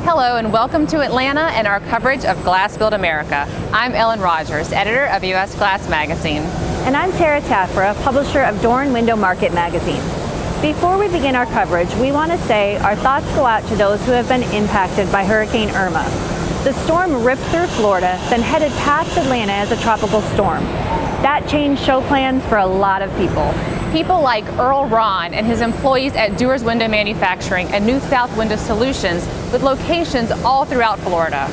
Hello and welcome to Atlanta and our coverage of GlassBuild America. I'm Ellen Rogers, editor of U.S. Glass Magazine. And I'm Tara Tafra, publisher of Door and Window Market Magazine. Before we begin our coverage, we want to say our thoughts go out to those who have been impacted by Hurricane Irma. The storm ripped through Florida, then headed past Atlanta as a tropical storm. That changed show plans for a lot of people. People like Earl Ron and his employees at Dewar's Window Manufacturing and New South Window Solutions with locations all throughout Florida.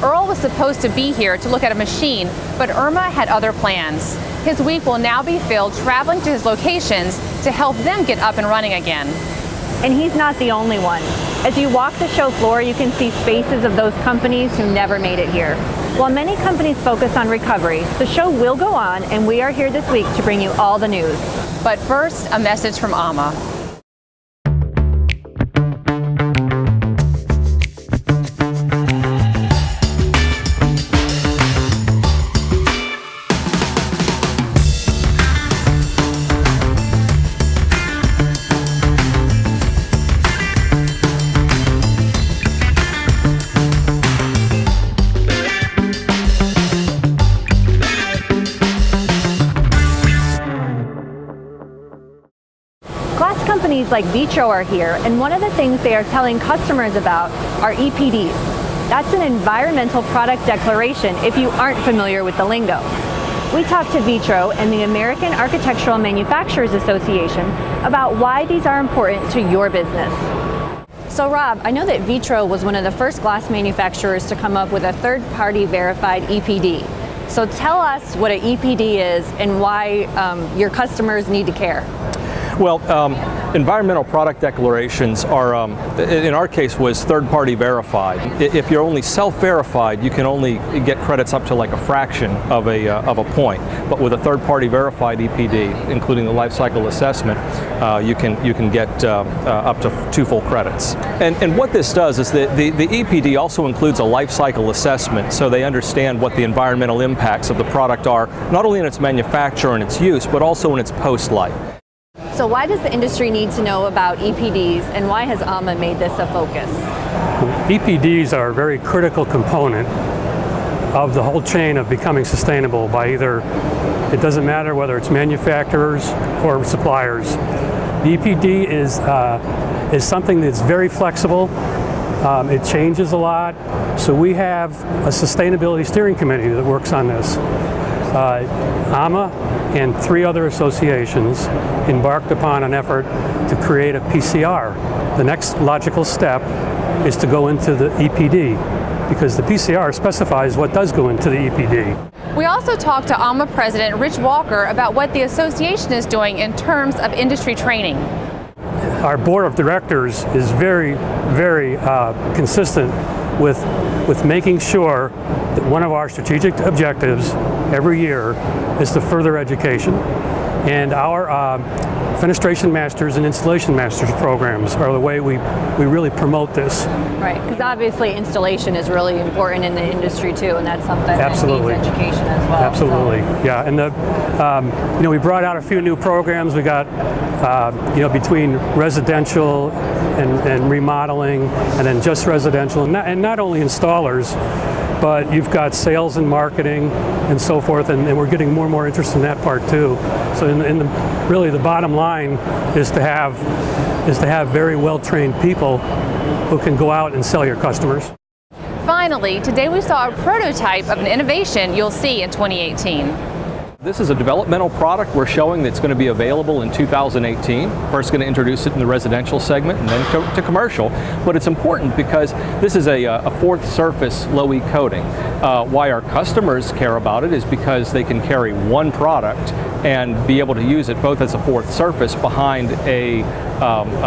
Earl was supposed to be here to look at a machine, but Irma had other plans. His week will now be filled traveling to his locations to help them get up and running again. And he's not the only one. As you walk the show floor, you can see faces of those companies who never made it here. While many companies focus on recovery, the show will go on, and we are here this week to bring you all the news. But first, a message from AMA. Glass companies like Vitro are here, and one of the things they are telling customers about are EPDs. That's an environmental product declaration if you aren't familiar with the lingo. We talked to Vitro and the American Architectural Manufacturers Association about why these are important to your business. So Rob, I know that Vitro was one of the first glass manufacturers to come up with a third-party verified EPD. So tell us what an EPD is and why your customers need to care. Well, environmental product declarations are, in our case, was third-party verified. If you're only self-verified, you can only get credits up to like a fraction of a point. But with a third-party verified EPD, including the life cycle assessment, you can get up to 2 full credits. And what this does is that the EPD also includes a life cycle assessment, so they understand what the environmental impacts of the product are, not only in its manufacture and its use, but also in its post-life. So why does the industry need to know about EPDs, and why has AMA made this a focus? EPDs are a very critical component of the whole chain of becoming sustainable by either, it doesn't matter whether it's manufacturers or suppliers. The EPD is something that's very flexible. It changes a lot. So we have a sustainability steering committee that works on this. AMA and 3 other associations embarked upon an effort to create a PCR. The next logical step is to go into the EPD, because the PCR specifies what does go into the EPD. We also talked to AMA President Rich Walker about what the association is doing in terms of industry training. Our board of directors is very, very consistent with making sure that one of our strategic objectives every year is to further education. And our fenestration masters and installation masters programs are the way we really promote this. Right, because obviously installation is really important in the industry too, and that's something Absolutely. that needs education as well. Absolutely, so. Yeah. And we brought out a few new programs. We got between residential and remodeling, and then just residential, and not only installers, but you've got sales and marketing and so forth, and we're getting more and more interest in that part too. So really the bottom line is to have very well-trained people who can go out and sell your customers. Finally, today we saw a prototype of an innovation you'll see in 2018. This is a developmental product we're showing that's going to be available in 2018. First going to introduce it in the residential segment and then to commercial. But it's important because this is a fourth surface low-E coating. Why our customers care about it is because they can carry one product and be able to use it both as a fourth surface behind a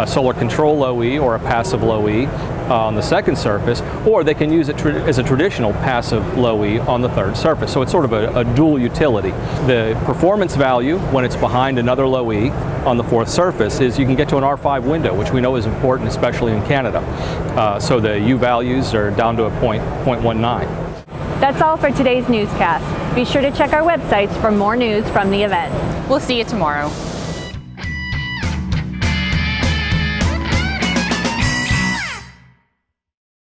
solar control low-E or a passive low-E on the second surface, or they can use it as a traditional passive low-E on the third surface. So it's sort of a dual utility. The performance value when it's behind another low-E on the fourth surface is you can get to an R5 window, which we know is important, especially in Canada. So the U values are down to a 0.19. That's all for today's newscast. Be sure to check our websites for more news from the event. We'll see you tomorrow.